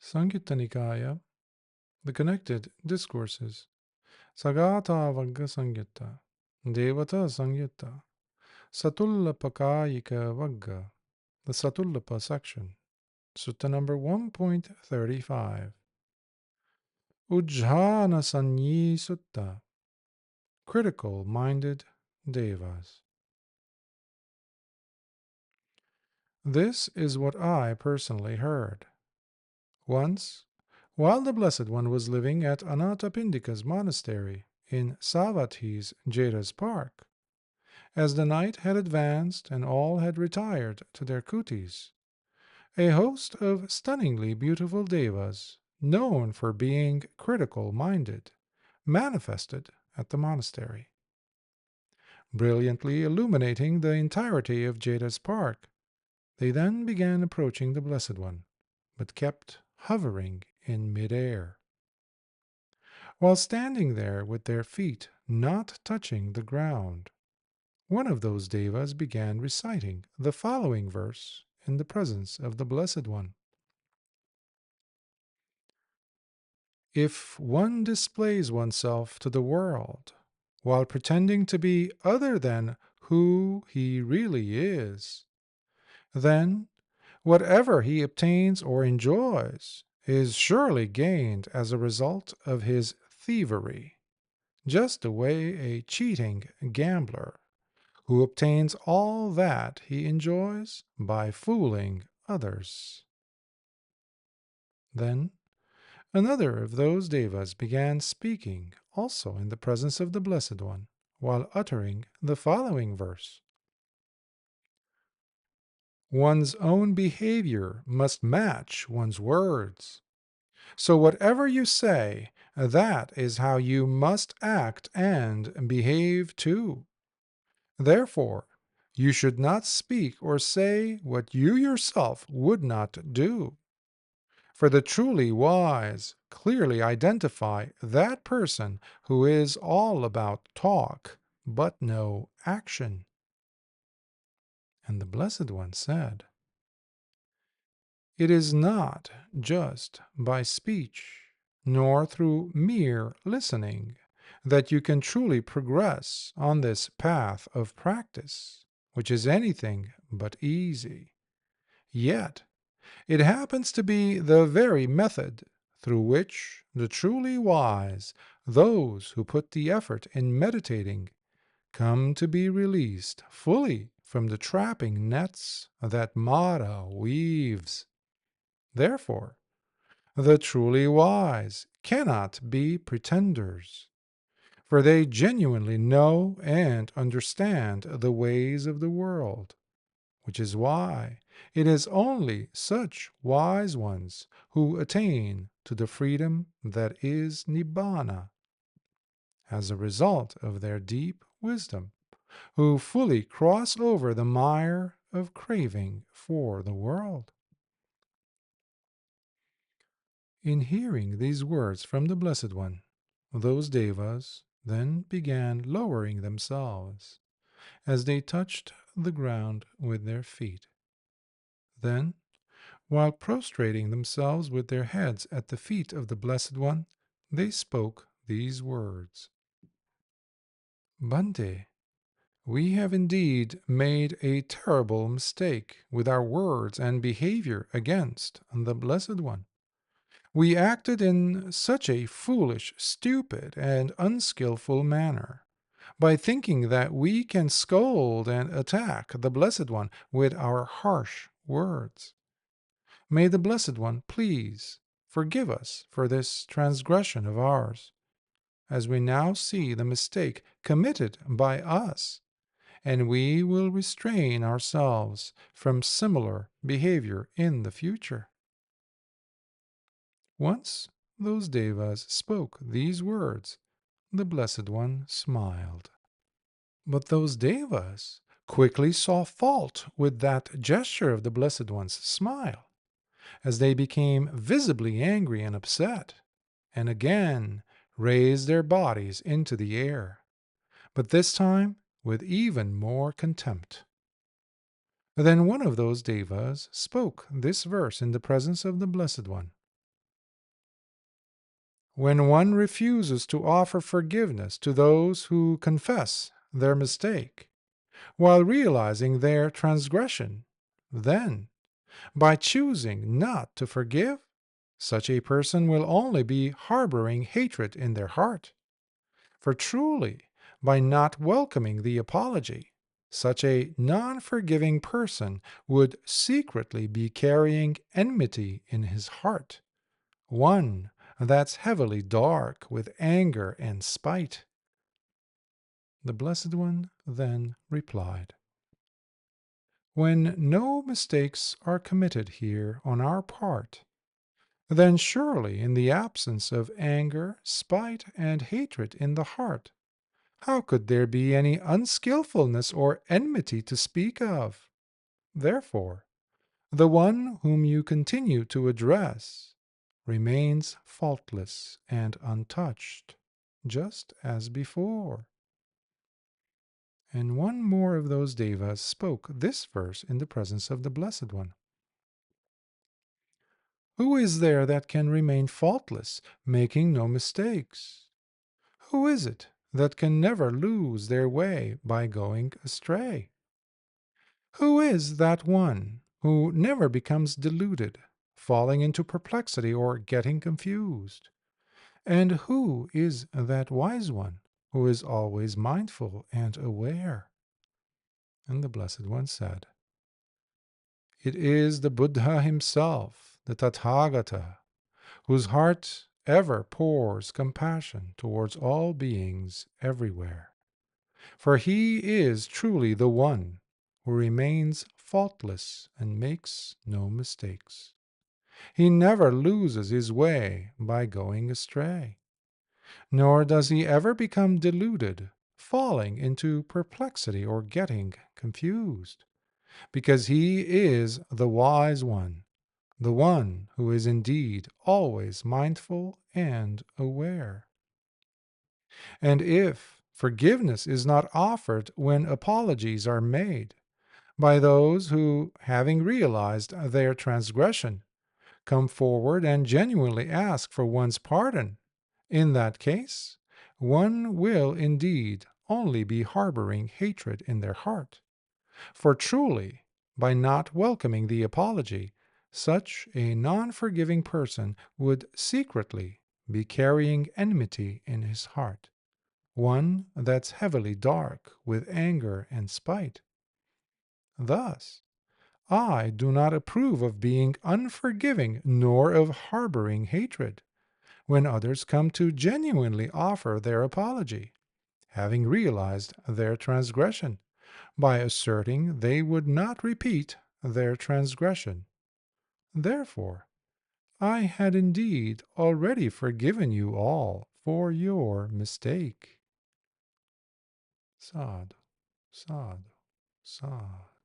Samyutta Nikaya, the connected discourses, Sagata Vagga Samyutta, Devata Samyutta, Satullapakayika Vagga, the Satullapa section, Sutta number 1.35. Ujjha nasan Sutta, critical minded Devas. This is what I personally heard. Once, while the Blessed One was living at Anathapindika's monastery in Savathi's Jeta's park, as the night had advanced and all had retired to their kutis, a host of stunningly beautiful devas, known for being critical-minded, manifested at the monastery, brilliantly illuminating the entirety of Jeta's park. They then began approaching the Blessed One, but kept hovering in mid-air. While standing there with their feet not touching the ground, one of those devas began reciting the following verse in the presence of the Blessed One. If one displays oneself to the world while pretending to be other than who he really is, then whatever he obtains or enjoys is surely gained as a result of his thievery, just the way a cheating gambler who obtains all that he enjoys by fooling others. Then another of those devas began speaking also in the presence of the Blessed One, while uttering the following verse. One's own behavior must match one's words. So whatever you say, that is how you must act and behave too. Therefore, you should not speak or say what you yourself would not do. For the truly wise clearly identify that person who is all about talk, but no action. And the Blessed One said, it is not just by speech, nor through mere listening, that you can truly progress on this path of practice, which is anything but easy. Yet it happens to be the very method through which the truly wise, those who put the effort in meditating, come to be released fully from the trapping nets that Mara weaves. Therefore, the truly wise cannot be pretenders, for they genuinely know and understand the ways of the world, which is why it is only such wise ones who attain to the freedom that is Nibbana, as a result of their deep wisdom, who fully cross over the mire of craving for the world. In hearing these words from the Blessed One, those devas then began lowering themselves as they touched the ground with their feet. Then, while prostrating themselves with their heads at the feet of the Blessed One, they spoke these words. Bhante, we have indeed made a terrible mistake with our words and behavior against the Blessed One. We acted in such a foolish, stupid, and unskillful manner, by thinking that we can scold and attack the Blessed One with our harsh words. May the Blessed One please forgive us for this transgression of ours, as we now see the mistake committed by us, and we will restrain ourselves from similar behavior in the future. Once those devas spoke these words, the Blessed One smiled. But those devas quickly saw fault with that gesture of the Blessed One's smile, as they became visibly angry and upset, and again raised their bodies into the air, but this time with even more contempt. Then one of those devas spoke this verse in the presence of the Blessed One. when one refuses to offer forgiveness to those who confess their mistake, while realizing their transgression, then, by choosing not to forgive, such a person will only be harboring hatred in their heart. For truly, by not welcoming the apology, such a non forgiving person would secretly be carrying enmity in his heart, one that's heavily dark with anger and spite. The Blessed One then replied, when no mistakes are committed here on our part, then surely in the absence of anger, spite, and hatred in the heart, how could there be any unskillfulness or enmity to speak of? Therefore, the one whom you continue to address remains faultless and untouched, just as before. And one more of those Devas spoke this verse in the presence of the Blessed One. Who is there that can remain faultless, making no mistakes? Who is it that can never lose their way by going astray? Who is that one who never becomes deluded, falling into perplexity or getting confused? And who is that wise one who is always mindful and aware? And the Blessed One said, it is the Buddha himself, the Tathagata, whose heart ever pours compassion towards all beings everywhere. For he is truly the one who remains faultless and makes no mistakes. He never loses his way by going astray, nor does he ever become deluded, falling into perplexity or getting confused, because he is the wise one, the one who is indeed always mindful and aware. And if forgiveness is not offered when apologies are made by those who, having realized their transgression, come forward and genuinely ask for one's pardon, in that case, one will indeed only be harboring hatred in their heart. For truly, by not welcoming the apology, such a non-forgiving person would secretly be carrying enmity in his heart, one that's heavily dark with anger and spite. Thus, I do not approve of being unforgiving nor of harboring hatred when others come to genuinely offer their apology, having realized their transgression, by asserting they would not repeat their transgression. Therefore, I had indeed already forgiven you all for your mistake. Sadhu, sadhu, sadhu.